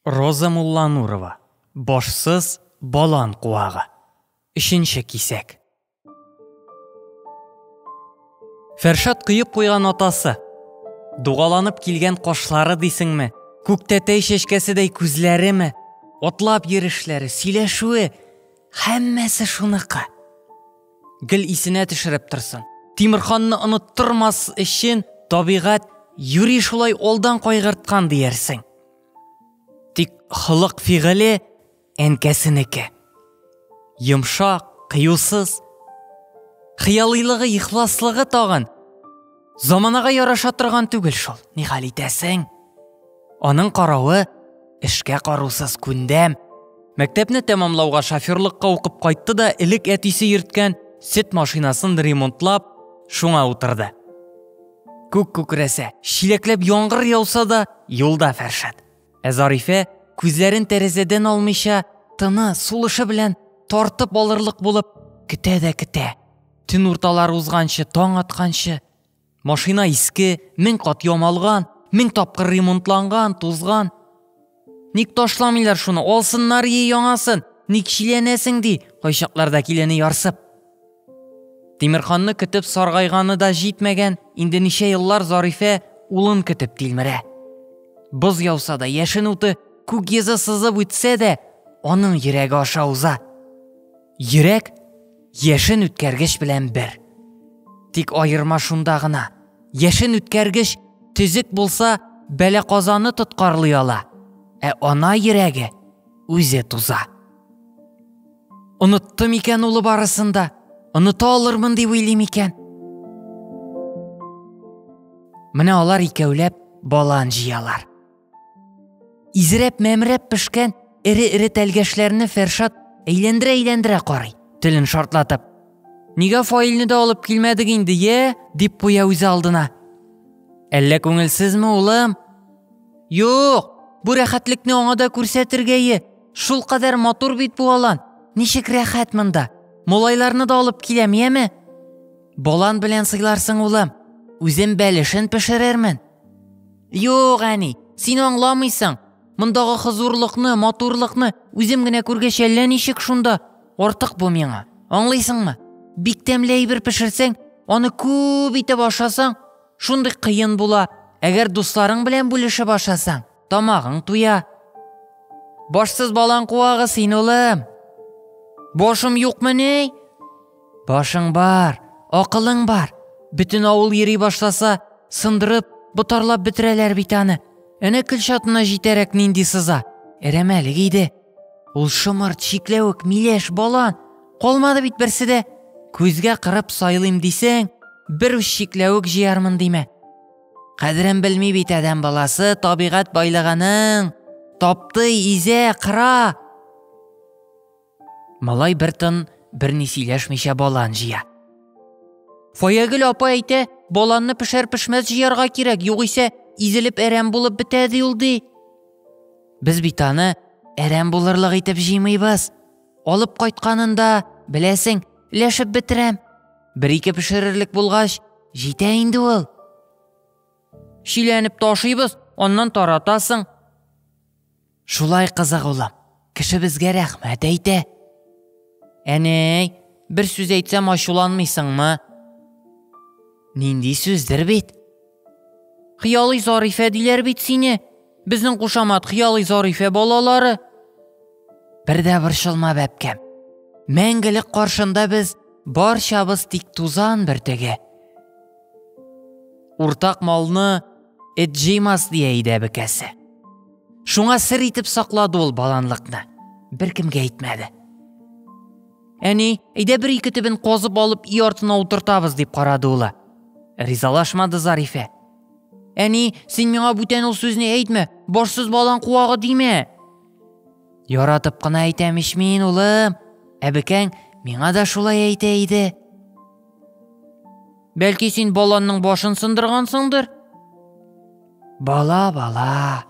Роза Мулланурова. Башсыз балан куагы. 3-нче кисәк. Фәршат кыйып куйган атасы. Дугаланып килгән кашлары дисеңме? Күктәтәй шешкәседәй күзләреме? Отлап йөрешләре, сөйләшүе, һәммәсе шуныкы. Гел исенә төшереп торсын. Тимерханны оныттырмас өчен табигать юри шулай алдан кайгырткан диярсең. Тик хылык фигыле әнкәсенеке. Йомшак, кыюсыз. Хыялыйлыгы, ихласлыгы тагын заманага яраша торган түгел шул. Ни хәл итәсең? Аның каравы эшкә карусыз күндәм. Мәктәпне тәмамлауга шоферлыкка укып кайтты да элек әтисе йөрткән сөт машинасын ремонтлап, шуңа утырды. Күк күкрәсә, шиләкләп яңгыр яуса да, юлда Фәршат. Зарифә күзләрен тәрәзәдән алмыйча, тыны, сулышы белән тартып алырлык булып көтә дә көтә. Төн урталары узганчы, таң атканчы, машина иске, 1000 кат ямалган, 1000 тапкыр ремонтланган, тузган. Ник ташламыйлар шуны, алсыннар яңасын, ник шиләнәсең ди, кайчакларда килене ярсып. Тимерханны көтеп саргайганы да җитмәгән, инде ничә еллар Зарифә улын көтеп тилмерә. Боз яуса да, яшен уты күк йөзе сызып үтсә дә, аның йөрәге аша уза. Йөрәк яшен үткәргеч белән бер. Тик аерма шунда гына. Яшен үткәргеч төзек булса, бәлә казаны тоткарлый ала. Ана йөрәге үзе туза. Онытты микән улы барысында? Оныта алырмын дип уйлыйм икән. Менә алар икәүләп балан җыялар. Изрәп мәмрәп пешкән эре-эре тәлгәшләрне Фәршат әйләндерә карый, телен шартлатып. Нигә фаилне дә алып килмәдек инде, дип куя үзе алдына. Әллә күңелсезме, улым? Юк, бу рәхәтлекне аңа да күрсәтергә, шул кадәр матур бит бу алан. Ничек рәхәт монда? Молайларны да алып киләм, яме? Балан белән сыйларсың, улым. Үзем бәлешен пешерермен. Юк, әни, син аңламыйсың. Мондагы хозурлыкны, матурлыкны үзем генә күргәч әллә ничек шунда артык бу миңа. Аңлыйсыңмы? Бик тәмле әйбер пешерсәң, аны күп итеп ашасаң, шундый кыен була. Әгәр дусларың белән бүлешеп ашасаң, тамагың туя. Башсыз балан куагы син, улым. Башым юкмы ни? Башың бар, акылың бар. Бүтән авыл йөри башласа, сындырып, бутарлап бетерәләр бит аны. Әнә көлчатына җитәрәк нинди сыза. Әрәмәлек иде. Ул шымырт, чикләвек, миләш, балан. Калмады бит берсе дә. Күзгә кырып сайлыйм дисәң, бер үз чикләвек җыярмын димә. Кадерен белми бит адәм баласы, табигать байлыгының. Тапты, изә, кыра. Малай бер тын, берни сөйләшмичә балан җыя. Фаягөл апа әйтә, баланны пешәр-пешмәс җыярга кирәк, югыйсә изелеп әрәм булып бетәди ул ди. Без бит аны әрәм булырлык итеп җыймыйбыз. Алып кайтканында, беләсең, ләшеп бетерәм. 1-2 пешерерлек булгач, җитә инде ул. Шиләнеп ташыйбыз, аннан таратасың. Шулай кызык улым. Кеше безгә рәхмәт әйтә. Әнәй, бер сүз әйтсәм ачуланмыйсыңмы? Нинди сүздер бит? Хыялый Зарифә диләр бит сине. Безнең кушамат хыялый Зарифә балалары. Бердә борчылма, бәбкәм. Мәңгелек каршында без барчабыз тик тузан бертеге. Уртак малны эт җыймас дия иде бекәсе. Шуңа сер итеп саклады ул баланлыкны. Беркемгә әйтмәде. Әни, әйдә 1-2 төбен казып алып үй артына утыртабыз дип карады улы. Ризалашмады Зарифә. Әни, син миңа бүтән ул сүзне әйтмә, башсыз балан куагы димә. Яратып кына әйтәм ич мин, улым. Әбекәң миңа да шулай әйтә иде. Бәлки син баланның башын сындыргансыңдыр? Бала,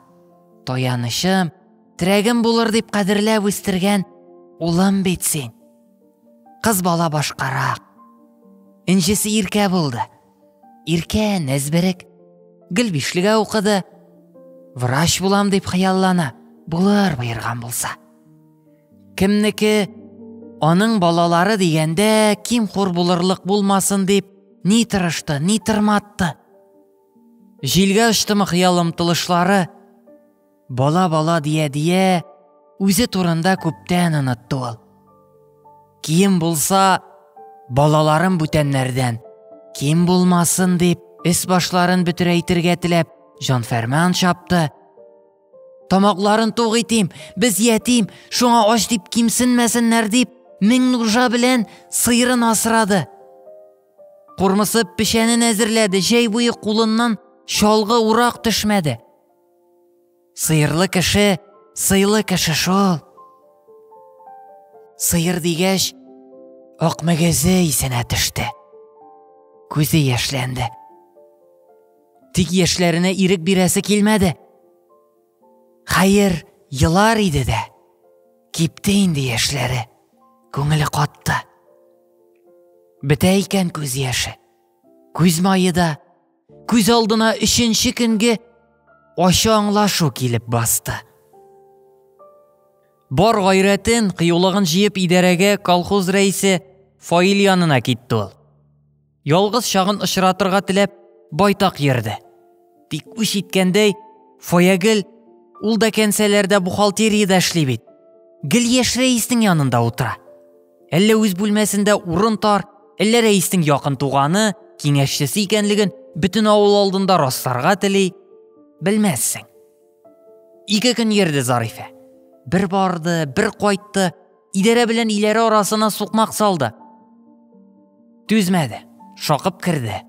таянышым, терәгем булыр дип кадерләп үстергән улым бит син. Кыз бала башкарак. Инҗесе иркә булды. Иркә, нәзберек. Гел 5-легә укыды. Врач булам дип хыяллана. булыр буйырган булса. Кемнеке аның балалары дигәндә ким хур булырлык булмасын дип ни тырышты, ни тырматты. Җилгә очтымы хыял омтылышлары, бала дия үзе турында күптән онытты ул. Ким булса, балаларым бүтәннәрдән, ким булмасын дип, эс башларын бөтерәйтергә теләп, җанфәрман чапты. Тамакларын тук итим, без ятим, шуңа ач дип кимсенмәсеннәр дип, мең нужа белән сыйрын асрады. Курмысып пешәнен әзерләде, җәй буе кулыннан чалгы урак төшмәде. Сыйрлы кеше, сыйлы кеше шул. Сыйыр дигәч, ак мөгезе исенә төште. Күзе яшьләнде. Тик яшьләренә ирек бирәсе килмәде. Хәер, елар иде дә. Кипте инде яшьләре. Күңеле катты. Бетә икән күз яше. Күз майы да. Күз алдына 3нче көнгә ачы аңлашу килеп басты. Бар гайрәтен, кыюлыгын җыеп идарәгә колхоз рәисе Фаил янына китте ул. Ялгыз чагын очратырга теләп байтак йөрде. Тик үч иткәндәй, Фаягыл ул да кәнсәләрдә бухгалтериядә эшли бит. Гел яшь рәиснең янында утыра. Әллә үз бүлмәсендә урын тар, әллә рәиснең якын туганы, киңәшчесе икәнлеген бөтен авыл алдында расларга тели, белмәссең. 2 көн йөрде Зарифа. Бер барды, бер кайтты, идарә белән иләре арасына сукмак салды. Түзмәде, шакып кирде.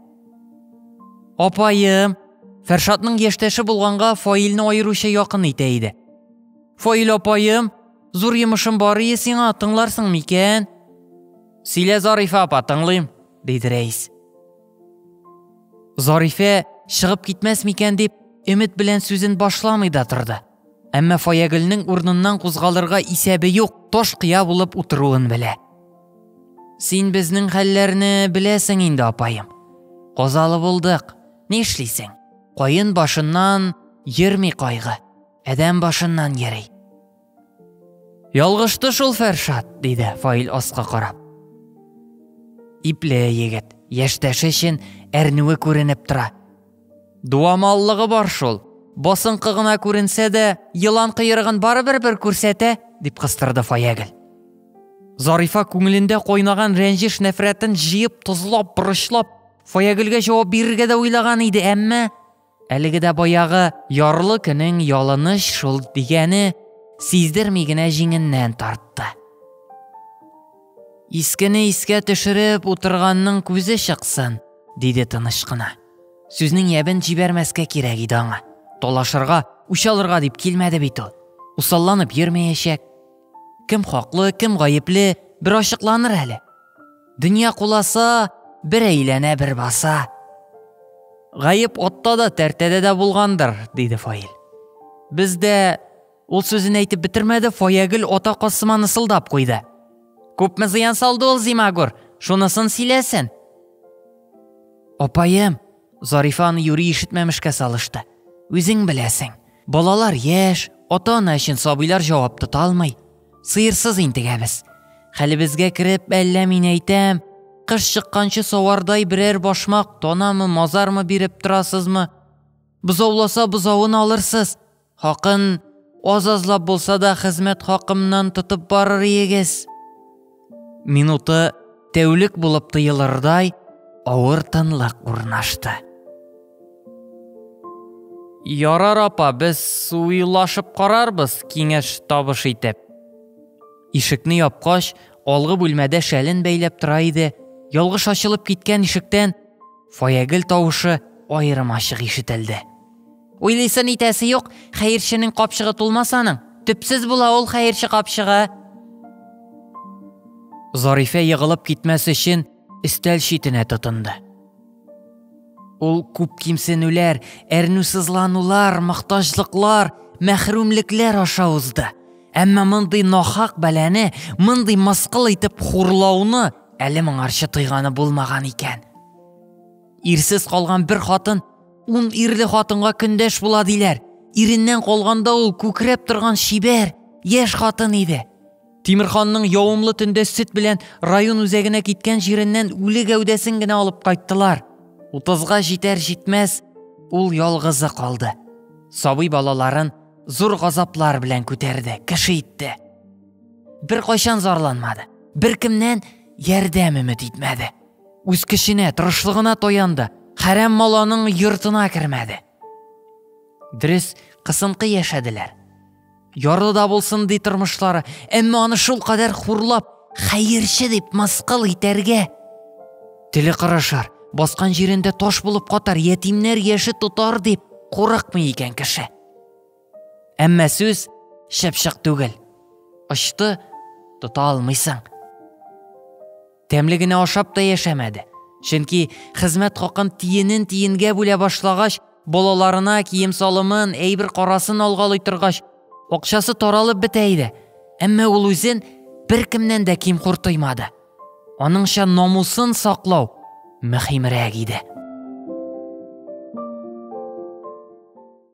Апайым, Фәршатның яшьтәше булганга Фаилне айыруча якын итә иде. Фаил апайым, зур йомышым бар ие сиңа, тыңларсың микән? Сөйлә, Зарифа апа, тыңлыйм, диде рәис. Зарифа чыгып китмәс микән дип өмет белән сүзен башламый да торды. Әмма Фаягылның урыныннан кузгалырга исәбе юк, таш кыя булып утыруын белә. Син безнең хәлләрне беләсең инде, апайым. Казалы булдык, ни эшлисең? Кайын башыннан йөрми кайгы, әдәм башыннан йөри. Ялгышты шул Фәршат, диде Фаил аска карап. Ипле егет, яшьтәше өчен әрнүе күренеп тора. Дуамаллыгы бар шул. Басынкы гына күренсә дә, йылан кыйрыгын барыбер бер күрсәтә, дип кыстырды Фаягыл. Зарифа күңелендә кайнаган рәнҗеш нәфрәтен җыеп, тозлап, бурычлап, Фаягылга җавап бирергә дә уйлаган иде, әмма әлеге дә баягы ярлы көнең ялыныш шул дигәне сиздерми генә җиңеннән тартты. Искене искә төшереп утырганның күзе чыксын, диде тыныч кына. Сүзнең ябын җибәрмәскә кирәк иде аңа. Талашырга, үч алырга дип килмәде бит ул. Усалланып йөрмәячәк. Кем хаклы, кем гаепле, бер ачыкланыр әле. Дөнья куласа, бер әйләнә, бер баса. Гаеп отта да, тәртәдә дә булгандыр, диде Фаил. Бездә ул сүзен әйтеп бетермәде, Фаягыл ата касыманы сылдап куйды. Күпме зыян салды ул Зимагур, шунысын сөйләсен. Апайым, Зарифа аны юри ишетмәмешкә салышты. Үзең беләсең, балалар яшь, ата-ана өчен сабыйлар җавап тота алмый. Сыйырсыз интегәбез. Хәлебезгә кереп, әллә мин әйтәм, кыш чыкканчы савардай берәр башмак, тонамы, мазармы биреп торасызмы? Бозауласа бозавын алырсыз. Хакын аз-азлап булса да хезмәт хакымнан тотып барыр егез. Минуты тәүлек булып тыелырдай авыр тынлык урнашты. Ярар апа, без уйлашып карарбыз, киңәш табыш итеп. Ишекне япкач, алгы бүлмәдә шәлен бәйләп тора иде. Ялгыш ачылып киткән ишектән Фаягыл тавышы аерым ачык ишетелде. Уйлыйсын итәсе юк, хәерченең капчыгы тулмасаның, төпсез була ул хәерче капчыгы. Зарифа егылып китмәс өчен өстәл читенә тотынды. Ул күп кимсенүләр, әрнүсызланулар, мохтаҗлыклар, мәхрүмлекләр аша узды. Әмма мондый нахак бәләне, мондый мыскыл итеп хурлауны әле моңарчы тойганы булмаган икән. Ирсез калган бер хатын 10 ирле хатынга көндәш була диләр. Иреннән калганда ул күкрәп торган шибәр, яшь хатын иде. Тимерханның явымлы төндә сөт белән район үзәгенә киткән җиреннән үле гәүдәсен генә алып кайттылар. 30-га җитәр-җитмәс, ул ялгызы калды. Сабый балаларын зур газаплар белән күтәрде, кеше итте. Бер кайчан зарланмады. Беркемнән ярдәм өмет итмәде. Үз кешенә, тырышлыгына таянды. Хәрәм маланың йортына кермәде. Дөрес, кысынкы яшәделәр. Ярлы да булсын ди тормышлары, әмма аны шул кадәр хурлап, хәерче дип мыскыл итәргә. Теле кырышар, баскан җирендә таш булып катар, ятимнәр яше тотар дип курыкмый икән кеше. Әмма сүз шәпшык түгел. Очты, тота алмыйсың. Тәмлегенә ашап та яшәмәде. Чөнки хезмәт хакын тиенен-тиенгә бүлә башлагач, балаларына кием салымын, әйбер карасын алгалый торгач, акчасы таралып бетә иде. Әмма ул үзен беркемнән дә ким хуртыймады. Аныңча намусын саклау мөһимрәк иде.